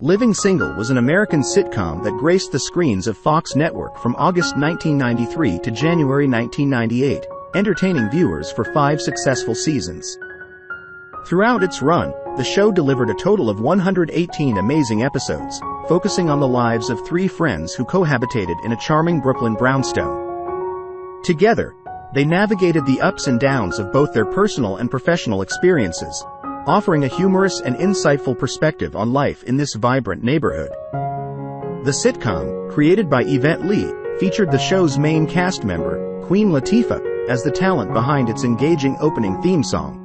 Living Single was an American sitcom that graced the screens of Fox Network from August 1993 to January 1998, entertaining viewers for 5 successful seasons. Throughout its run, the show delivered a total of 118 amazing episodes, focusing on the lives of 3 friends who cohabitated in a charming Brooklyn brownstone. Together, they navigated the ups and downs of both their personal and professional experiences, offering a humorous and insightful perspective on life in this vibrant neighborhood. The sitcom, created by Yvette Lee, featured the show's main cast member, Queen Latifah, as the talent behind its engaging opening theme song.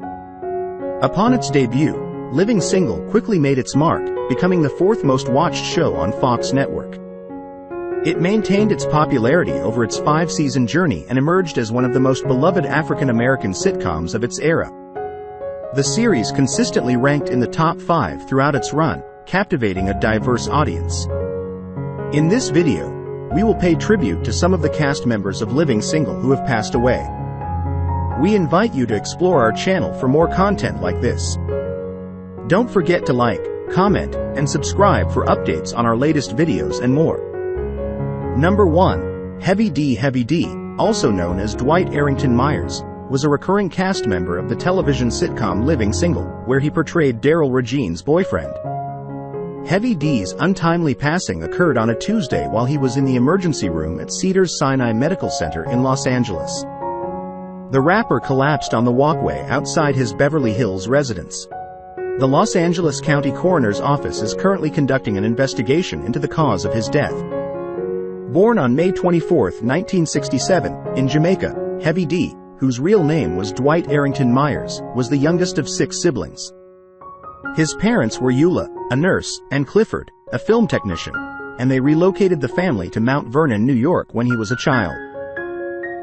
Upon its debut, Living Single quickly made its mark, becoming the 4th most watched show on Fox Network. It maintained its popularity over its 5-season journey and emerged as one of the most beloved African-American sitcoms of its era. The series consistently ranked in the top 5 throughout its run, captivating a diverse audience. In this video, we will pay tribute to some of the cast members of Living Single who have passed away. We invite you to explore our channel for more content like this. Don't forget to like, comment, and subscribe for updates on our latest videos and more. Number 1. Heavy D. Heavy D, also known as Dwight Arrington Myers, was a recurring cast member of the television sitcom Living Single, where he portrayed Daryl Regine's boyfriend. Heavy D's untimely passing occurred on a Tuesday while he was in the emergency room at Cedars-Sinai Medical Center in Los Angeles. The rapper collapsed on the walkway outside his Beverly Hills residence. The Los Angeles County Coroner's Office is currently conducting an investigation into the cause of his death. Born on May 24, 1967, in Jamaica, Heavy D, whose real name was Dwight Arrington Myers, was the youngest of 6 siblings. His parents were Eula, a nurse, and Clifford, a film technician, and they relocated the family to Mount Vernon, New York when he was a child.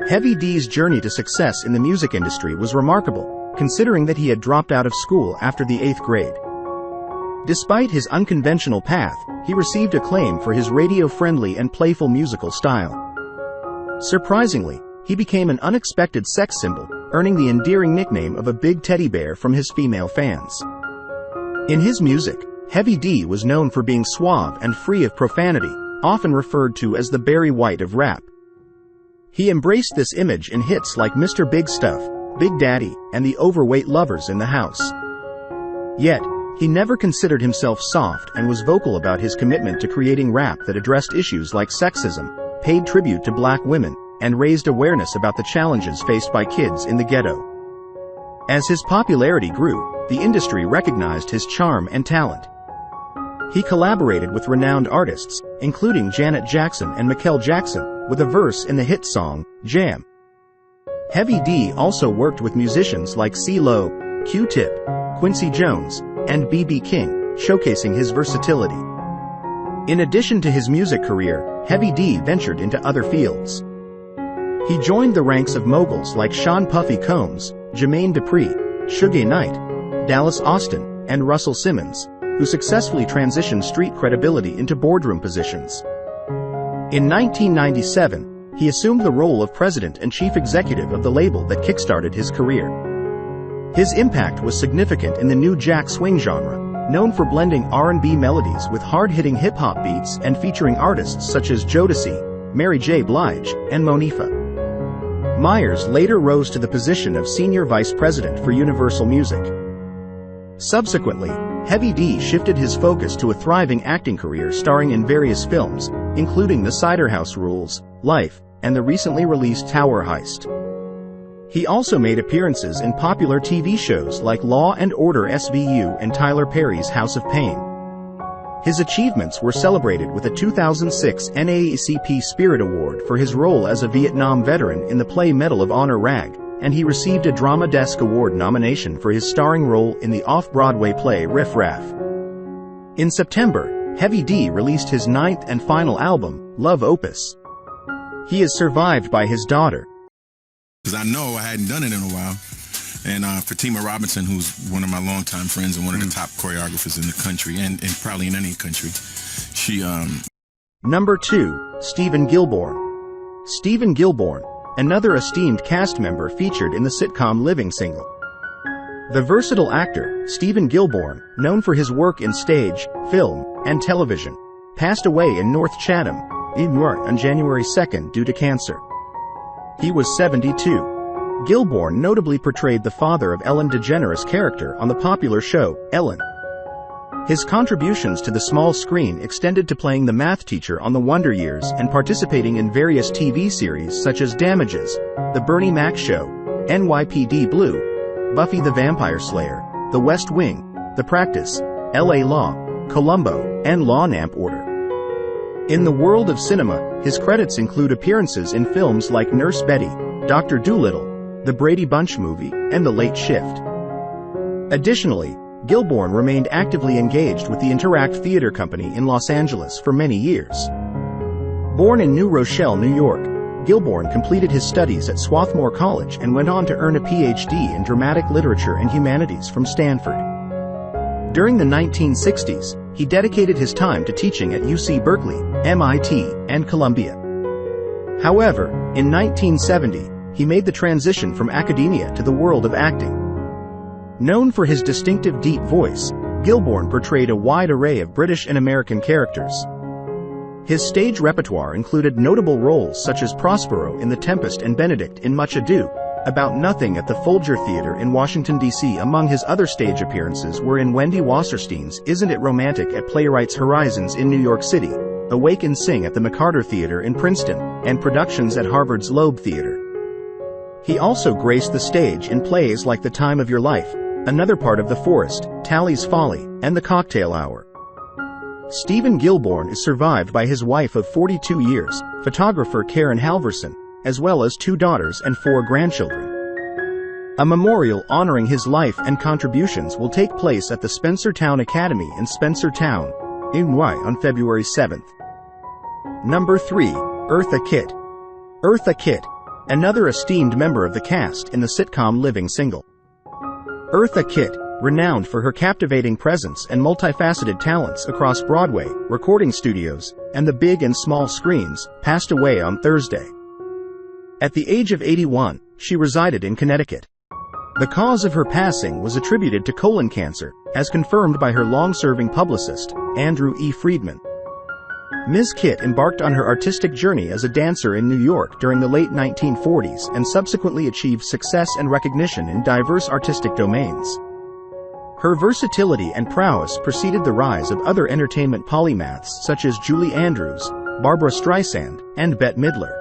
Heavy D's journey to success in the music industry was remarkable, considering that he had dropped out of school after the 8th grade. Despite his unconventional path, he received acclaim for his radio-friendly and playful musical style. Surprisingly, he became an unexpected sex symbol, earning the endearing nickname of a big teddy bear from his female fans. In his music, Heavy D was known for being suave and free of profanity, often referred to as the Barry White of rap. He embraced this image in hits like Mr. Big Stuff, Big Daddy, and The Overweight Lovers in the House. Yet, he never considered himself soft and was vocal about his commitment to creating rap that addressed issues like sexism, paid tribute to black women, and raised awareness about the challenges faced by kids in the ghetto. As his popularity grew, the industry recognized his charm and talent. He collaborated with renowned artists, including Janet Jackson and Michael Jackson, with a verse in the hit song, Jam. Heavy D also worked with musicians like CeeLo, Q-Tip, Quincy Jones, and B.B. King, showcasing his versatility. In addition to his music career, Heavy D ventured into other fields. He joined the ranks of moguls like Sean Puffy Combs, Jermaine Dupri, Suge Knight, Dallas Austin, and Russell Simmons, who successfully transitioned street credibility into boardroom positions. In 1997, he assumed the role of president and chief executive of the label that kickstarted his career. His impact was significant in the new jack swing genre, known for blending R&B melodies with hard-hitting hip-hop beats and featuring artists such as Jodeci, Mary J. Blige, and Monifa. Myers later rose to the position of Senior Vice President for Universal Music. Subsequently, Heavy D shifted his focus to a thriving acting career starring in various films, including The Cider House Rules, Life, and the recently released Tower Heist. He also made appearances in popular TV shows like Law and Order SVU and Tyler Perry's House of Pain. His achievements were celebrated with a 2006 NAACP Spirit Award for his role as a Vietnam veteran in the play Medal of Honor Rag, and he received a Drama Desk Award nomination for his starring role in the off-Broadway play Riff Raff. In September, Heavy D released his 9th and final album, Love Opus. He is survived by his daughter. Because I know I hadn't done it in a while. And Fatima Robinson, who's one of my longtime friends and one of the top choreographers in the country, and probably in any country, she... Number 2. Stephen Gilbourne. Stephen Gilbourne, another esteemed cast member featured in the sitcom Living Single. The versatile actor, Stephen Gilmour, known for his work in stage, film, and television, passed away in North Chatham, on January 2 due to cancer. He was 72. Gilmour notably portrayed the father of Ellen DeGeneres' character on the popular show, Ellen. His contributions to the small screen extended to playing the math teacher on The Wonder Years and participating in various TV series such as Damages, The Bernie Mac Show, NYPD Blue, Buffy the Vampire Slayer, The West Wing, The Practice, L.A. Law, Columbo, and Law and Order. In the world of cinema, his credits include appearances in films like Nurse Betty, Dr. Dolittle, The Brady Bunch Movie, and The Late Shift. Additionally, Gilmour remained actively engaged with the Interact Theater Company in Los Angeles for many years. Born in New Rochelle, New York, Gilmour completed his studies at Swarthmore College and went on to earn a Ph.D. in Dramatic Literature and Humanities from Stanford. During the 1960s, he dedicated his time to teaching at UC Berkeley, MIT, and Columbia. However, in 1970, he made the transition from academia to the world of acting. Known for his distinctive deep voice, Gilmour portrayed a wide array of British and American characters. His stage repertoire included notable roles such as Prospero in The Tempest and Benedict in Much Ado About Nothing at the Folger Theater in Washington, D.C. Among his other stage appearances were in Wendy Wasserstein's Isn't It Romantic at Playwrights Horizons in New York City, Awake and Sing at the McCarter Theater in Princeton, and productions at Harvard's Loeb Theater. He also graced the stage in plays like The Time of Your Life, Another Part of the Forest, Tally's Folly, and The Cocktail Hour. Stephen Gilmour is survived by his wife of 42 years, photographer Karen Halverson, as well as 2 daughters and 4 grandchildren. A memorial honoring his life and contributions will take place at the Spencertown Academy in Spencertown, Illinois on February 7th. Number 3. Eartha Kitt. Eartha Kitt, another esteemed member of the cast in the sitcom Living Single. Eartha Kitt, renowned for her captivating presence and multifaceted talents across Broadway, recording studios, and the big and small screens, passed away on Thursday. At the age of 81, she resided in Connecticut. The cause of her passing was attributed to colon cancer, as confirmed by her long-serving publicist, Andrew E. Friedman. Ms. Kitt embarked on her artistic journey as a dancer in New York during the late 1940s and subsequently achieved success and recognition in diverse artistic domains. Her versatility and prowess preceded the rise of other entertainment polymaths such as Julie Andrews, Barbra Streisand, and Bette Midler.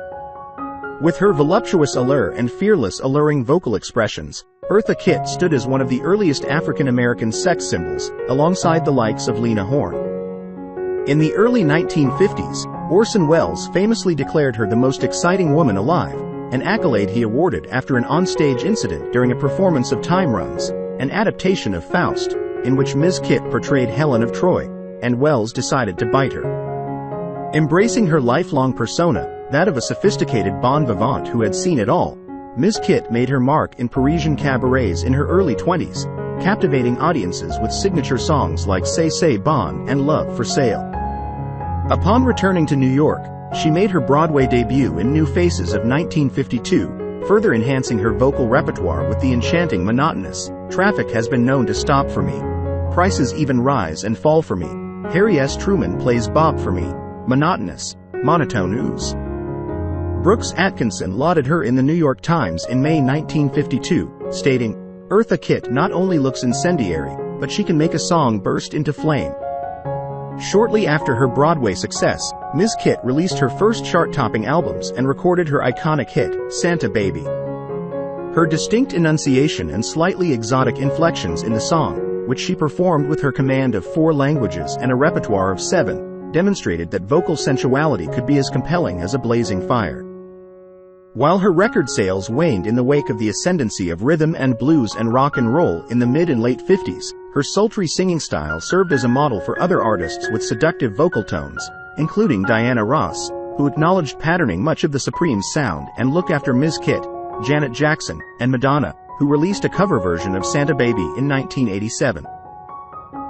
With her voluptuous allure and fearless, alluring vocal expressions, Eartha Kitt stood as one of the earliest African-American sex symbols, alongside the likes of Lena Horne. In the early 1950s, Orson Welles famously declared her the most exciting woman alive, an accolade he awarded after an onstage incident during a performance of Time Runs, an adaptation of Faust, in which Ms. Kitt portrayed Helen of Troy, and Welles decided to bite her. Embracing her lifelong persona, that of a sophisticated bon vivant who had seen it all, Ms. Kitt made her mark in Parisian cabarets in her early 20s, captivating audiences with signature songs like C'est Bon and Love for Sale. Upon returning to New York, she made her Broadway debut in New Faces of 1952, further enhancing her vocal repertoire with the enchanting monotonous Traffic Has Been Known to Stop for Me, Prices Even Rise and Fall for Me, Harry S. Truman Plays Bob for Me, Monotonous, Monotone Ooze. Brooks Atkinson lauded her in the New York Times in May 1952, stating, "Eartha Kitt not only looks incendiary, but she can make a song burst into flame." Shortly after her Broadway success, Ms. Kitt released her first chart-topping albums and recorded her iconic hit, Santa Baby. Her distinct enunciation and slightly exotic inflections in the song, which she performed with her command of 4 languages and a repertoire of 7, demonstrated that vocal sensuality could be as compelling as a blazing fire. While her record sales waned in the wake of the ascendancy of rhythm and blues and rock and roll in the mid and late 50s, her sultry singing style served as a model for other artists with seductive vocal tones, including Diana Ross, who acknowledged patterning much of the Supremes' sound and look after Ms. Kitt, Janet Jackson, and Madonna, who released a cover version of Santa Baby in 1987.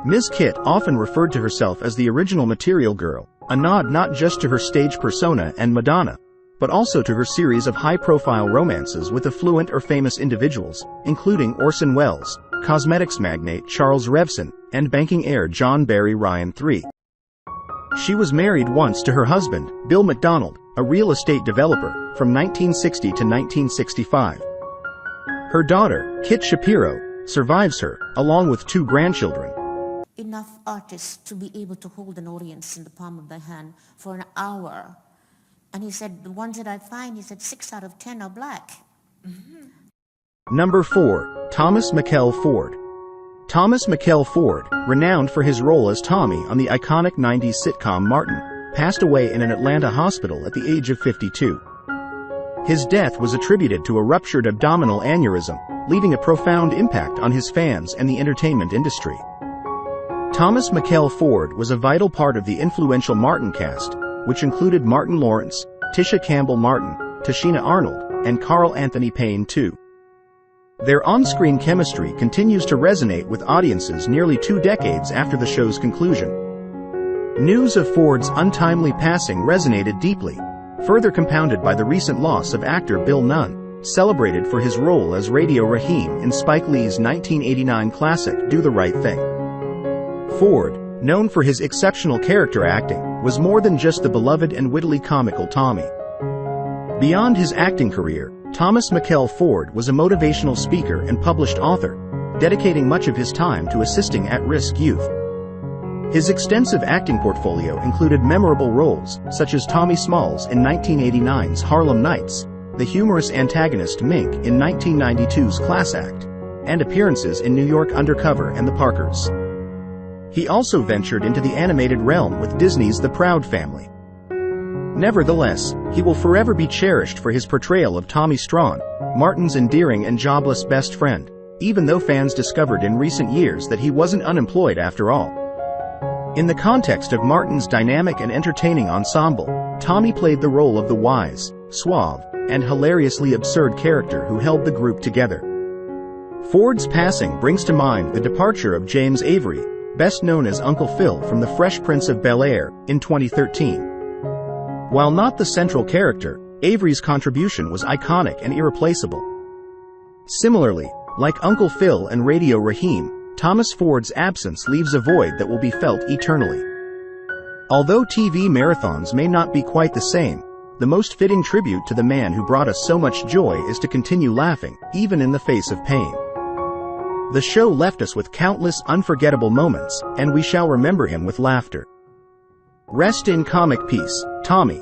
Ms. Kitt often referred to herself as the original Material Girl, a nod not just to her stage persona and Madonna, but also to her series of high-profile romances with affluent or famous individuals, including Orson Welles, cosmetics magnate Charles Revson, and banking heir John Barry Ryan III. She was married once to her husband, Bill McDonald, a real estate developer, from 1960 to 1965. Her daughter, Kit Shapiro, survives her, along with 2 grandchildren. Enough artists to be able to hold an audience in the palm of their hand for an hour. And he said, the ones that I find, he said 6 out of 10 are black. Number 4. Thomas Michael Ford. Thomas Michael Ford, renowned for his role as Tommy on the iconic 90s sitcom Martin, passed away in an Atlanta hospital at the age of 52. His death was attributed to a ruptured abdominal aneurysm, leaving a profound impact on his fans and the entertainment industry. Thomas Michael Ford was a vital part of the influential Martin cast, which included Martin Lawrence, Tisha Campbell Martin, Tashina Arnold, and Carl Anthony Payne II. Their on-screen chemistry continues to resonate with audiences nearly 2 decades after the show's conclusion. News of Ford's untimely passing resonated deeply, further compounded by the recent loss of actor Bill Nunn, celebrated for his role as Radio Raheem in Spike Lee's 1989 classic Do the Right Thing. Ford, known for his exceptional character acting, was more than just the beloved and wittily comical Tommy. Beyond his acting career, Thomas Michael Ford was a motivational speaker and published author, dedicating much of his time to assisting at-risk youth. His extensive acting portfolio included memorable roles, such as Tommy Smalls in 1989's Harlem Nights, the humorous antagonist Mink in 1992's Class Act, and appearances in New York Undercover and The Parkers. He also ventured into the animated realm with Disney's The Proud Family. Nevertheless, he will forever be cherished for his portrayal of Tommy Strawn, Martin's endearing and jobless best friend, even though fans discovered in recent years that he wasn't unemployed after all. In the context of Martin's dynamic and entertaining ensemble, Tommy played the role of the wise, suave, and hilariously absurd character who held the group together. Ford's passing brings to mind the departure of James Avery, best known as Uncle Phil from The Fresh Prince of Bel-Air, in 2013. While not the central character, Avery's contribution was iconic and irreplaceable. Similarly, like Uncle Phil and Radio Raheem, Thomas Ford's absence leaves a void that will be felt eternally. Although TV marathons may not be quite the same, the most fitting tribute to the man who brought us so much joy is to continue laughing, even in the face of pain. The show left us with countless unforgettable moments, and we shall remember him with laughter. Rest in comic peace, Tommy.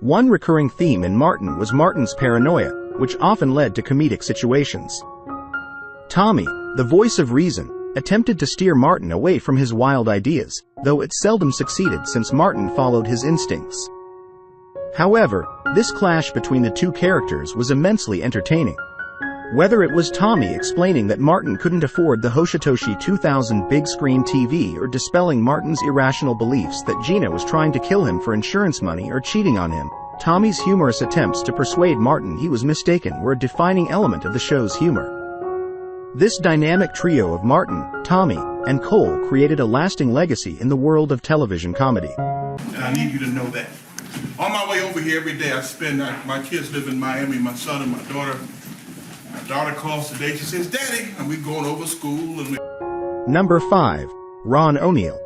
One recurring theme in Martin was Martin's paranoia, which often led to comedic situations. Tommy, the voice of reason, attempted to steer Martin away from his wild ideas, though it seldom succeeded since Martin followed his instincts. However, this clash between the 2 characters was immensely entertaining. Whether it was Tommy explaining that Martin couldn't afford the Hoshitoshi 2000 big screen TV or dispelling Martin's irrational beliefs that Gina was trying to kill him for insurance money or cheating on him, Tommy's humorous attempts to persuade Martin he was mistaken were a defining element of the show's humor. This dynamic trio of Martin, Tommy, and Cole created a lasting legacy in the world of television comedy. And I need you to know that. On my way over here every day, my kids live in Miami, my son and my daughter. My daughter calls today, she says, "Daddy," and we're going over school. Number 5. Ron ONeal.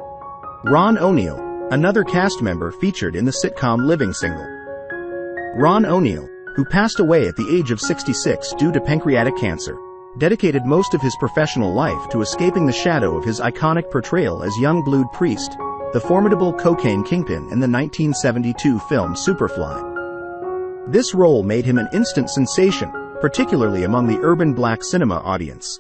Ron ONeal, another cast member featured in the sitcom Living Single. Ron ONeal, who passed away at the age of 66 due to pancreatic cancer, dedicated most of his professional life to escaping the shadow of his iconic portrayal as young blued Priest, the formidable cocaine kingpin in the 1972 film Superfly. This role made him an instant sensation, particularly among the urban black cinema audience.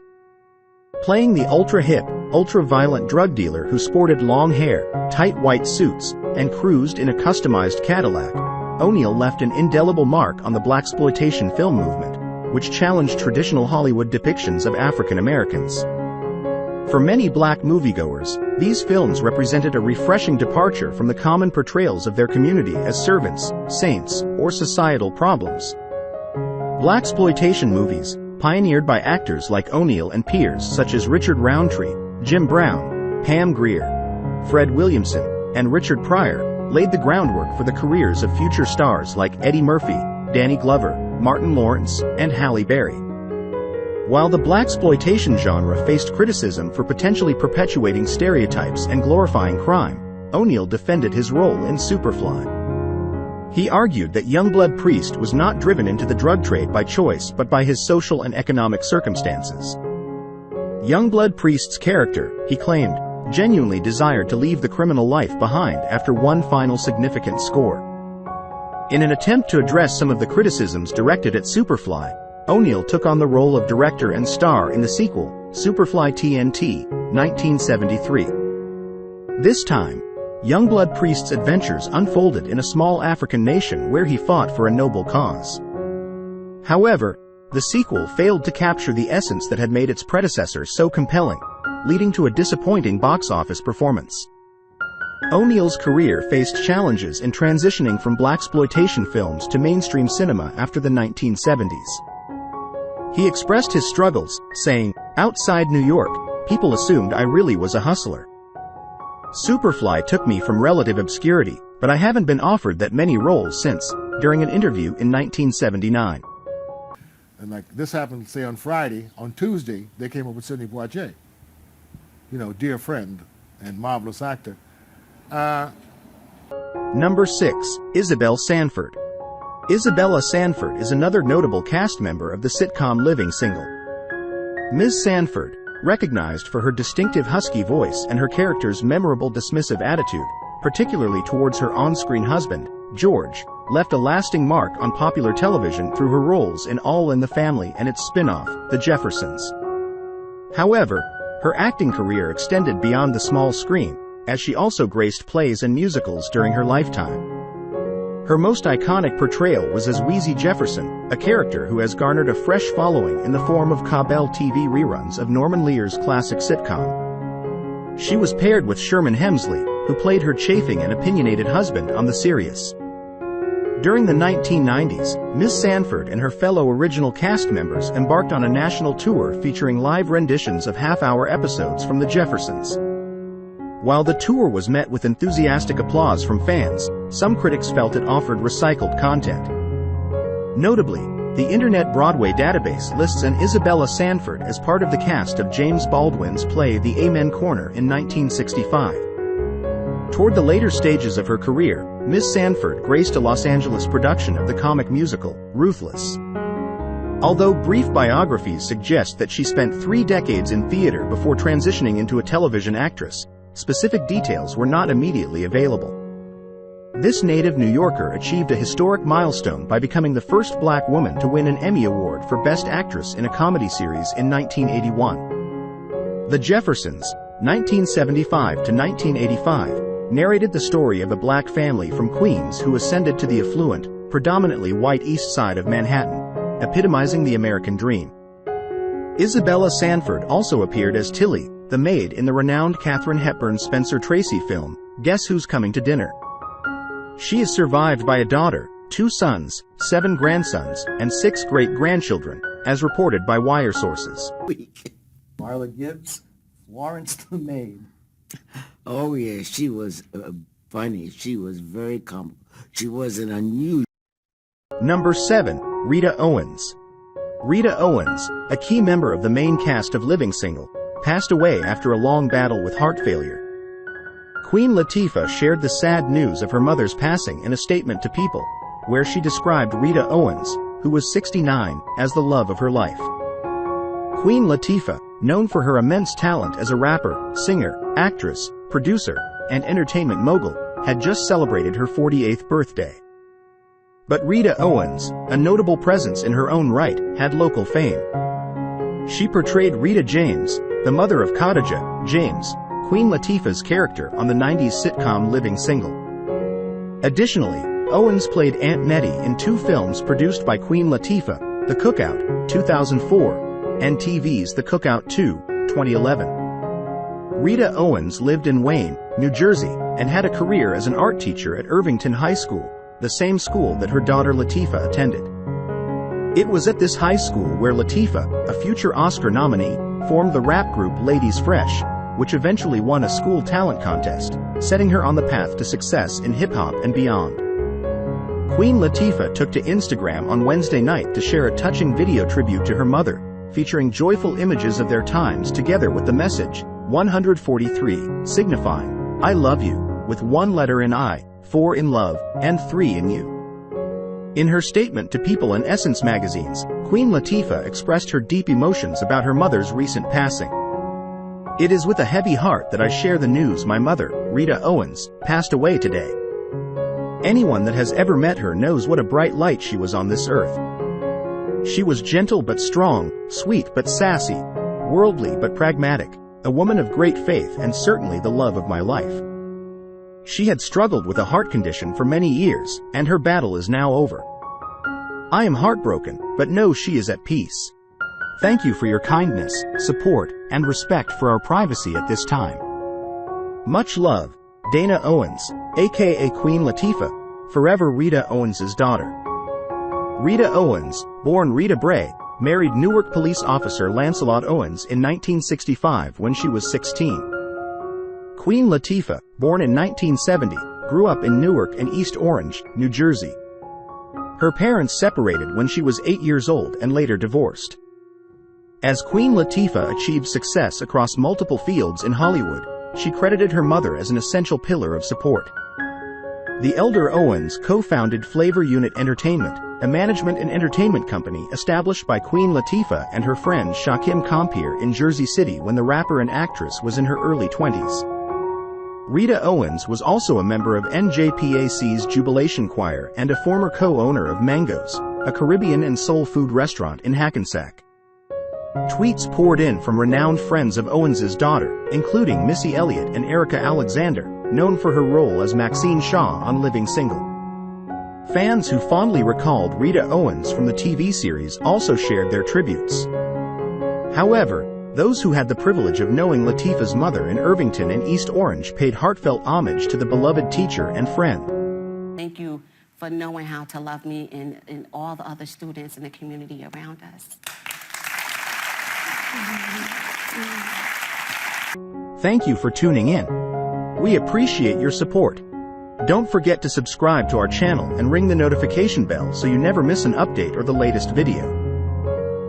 Playing the ultra-hip, ultra-violent drug dealer who sported long hair, tight white suits, and cruised in a customized Cadillac, ONeal left an indelible mark on the blaxploitation film movement, which challenged traditional Hollywood depictions of African Americans. For many black moviegoers, these films represented a refreshing departure from the common portrayals of their community as servants, saints, or societal problems. Blaxploitation movies, pioneered by actors like ONeal and peers such as Richard Roundtree, Jim Brown, Pam Grier, Fred Williamson, and Richard Pryor, laid the groundwork for the careers of future stars like Eddie Murphy, Danny Glover, Martin Lawrence, and Halle Berry. While the blaxploitation genre faced criticism for potentially perpetuating stereotypes and glorifying crime, ONeal defended his role in Superfly. He argued that Youngblood Priest was not driven into the drug trade by choice but by his social and economic circumstances. Youngblood Priest's character, he claimed, genuinely desired to leave the criminal life behind after one final significant score. In an attempt to address some of the criticisms directed at Superfly, ONeal took on the role of director and star in the sequel, Superfly TNT, 1973. This time, Youngblood Priest's adventures unfolded in a small African nation where he fought for a noble cause. However, the sequel failed to capture the essence that had made its predecessor so compelling, leading to a disappointing box office performance. ONeal's career faced challenges in transitioning from blaxploitation films to mainstream cinema after the 1970s. He expressed his struggles, saying, "Outside New York, people assumed I really was a hustler. Superfly took me from relative obscurity, but I haven't been offered that many roles since," during an interview in 1979. And like this happened, say on Friday, on Tuesday, they came up with Sidney Poitier. You know, dear friend and marvelous actor. Number 6, Isabella Sanford. Isabella Sanford is another notable cast member of the sitcom Living Single. Ms. Sanford, recognized for her distinctive husky voice and her character's memorable dismissive attitude, particularly towards her on-screen husband, George, left a lasting mark on popular television through her roles in All in the Family and its spin-off, The Jeffersons. However, her acting career extended beyond the small screen, as she also graced plays and musicals during her lifetime. Her most iconic portrayal was as Wheezy Jefferson, a character who has garnered a fresh following in the form of Cable TV reruns of Norman Lear's classic sitcom. She was paired with Sherman Hemsley, who played her chafing and opinionated husband on the series. During the 1990s, Ms. Sanford and her fellow original cast members embarked on a national tour featuring live renditions of half-hour episodes from The Jeffersons. While the tour was met with enthusiastic applause from fans, some critics felt it offered recycled content. Notably, the Internet Broadway database lists an Isabella Sanford as part of the cast of James Baldwin's play The Amen Corner in 1965. Toward the later stages of her career, Ms. Sanford graced a Los Angeles production of the comic musical, Ruthless. Although brief biographies suggest that she spent 3 decades in theater before transitioning into a television actress, specific details were not immediately available. This native New Yorker achieved a historic milestone by becoming the first black woman to win an Emmy Award for Best Actress in a Comedy Series in 1981. The Jeffersons, 1975 to 1985, narrated the story of a black family from Queens who ascended to the affluent, predominantly white East Side of Manhattan, epitomizing the American dream. Isabella Sanford also appeared as Tilly, the maid in the renowned Katharine Hepburn Spencer Tracy film, Guess Who's Coming to Dinner? She is survived by a daughter, 2 sons, 7 grandsons, and 6 great-grandchildren, as reported by Wire sources. Marla Gibbs, Florence the maid. Oh yeah, she was funny. She was very comical. She was an unusual. Number 7, Rita Owens. Rita Owens, a key member of the main cast of Living Single, passed away after a long battle with heart failure. Queen Latifah shared the sad news of her mother's passing in a statement to People, where she described Rita Owens, who was 69, as the love of her life. Queen Latifah, known for her immense talent as a rapper, singer, actress, producer, and entertainment mogul, had just celebrated her 48th birthday. But Rita Owens, a notable presence in her own right, had local fame. She portrayed Rita James, the mother of Khadijah James, Queen Latifah's character on the 90s sitcom Living Single. Additionally, Owens played Aunt Nettie in 2 films produced by Queen Latifah, The Cookout, 2004, and TV's The Cookout 2, 2011. Rita Owens lived in Wayne, New Jersey, and had a career as an art teacher at Irvington High School, the same school that her daughter Latifah attended. It was at this high school where Latifah, a future Oscar nominee, formed the rap group Ladies Fresh, which eventually won a school talent contest, setting her on the path to success in hip-hop and beyond. Queen Latifah took to Instagram on Wednesday night to share a touching video tribute to her mother, featuring joyful images of their times together with the message 143, signifying I love you, with 1 letter in I, 4 in love, and 3 in you. In her statement to People and Essence magazines, Queen Latifah expressed her deep emotions about her mother's recent passing. It is with a heavy heart that I share the news my mother, Rita Owens, passed away today. Anyone that has ever met her knows what a bright light she was on this earth. She was gentle but strong, sweet but sassy, worldly but pragmatic, a woman of great faith and certainly the love of my life. She had struggled with a heart condition for many years, and her battle is now over. I am heartbroken, but know she is at peace. Thank you for your kindness, support, and respect for our privacy at this time. Much love, Dana Owens, aka Queen Latifah, forever Rita Owens' daughter. Rita Owens, born Rita Bray, married Newark police officer Lancelot Owens in 1965 when she was 16. Queen Latifah, born in 1970, grew up in Newark and East Orange, New Jersey. Her parents separated when she was 8 years old and later divorced. As Queen Latifah achieved success across multiple fields in Hollywood, she credited her mother as an essential pillar of support. The elder Owens co-founded Flavor Unit Entertainment, a management and entertainment company established by Queen Latifah and her friend Shakim Kampier in Jersey City when the rapper and actress was in her early 20s. Rita Owens was also a member of NJPAC's Jubilation Choir and a former co-owner of Mango's, a Caribbean and soul food restaurant in Hackensack. Tweets poured in from renowned friends of Owens' daughter, including Missy Elliott and Erika Alexander, known for her role as Maxine Shaw on Living Single. Fans who fondly recalled Rita Owens from the TV series also shared their tributes. However, those who had the privilege of knowing Latifah's mother in Irvington and East Orange paid heartfelt homage to the beloved teacher and friend. Thank you for knowing how to love me and all the other students in the community around us. Thank you for tuning in. We appreciate your support. Don't forget to subscribe to our channel and ring the notification bell so you never miss an update or the latest video.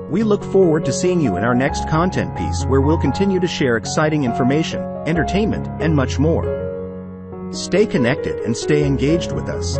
We look forward to seeing you in our next content piece where we'll continue to share exciting information, entertainment, and much more. Stay connected and stay engaged with us.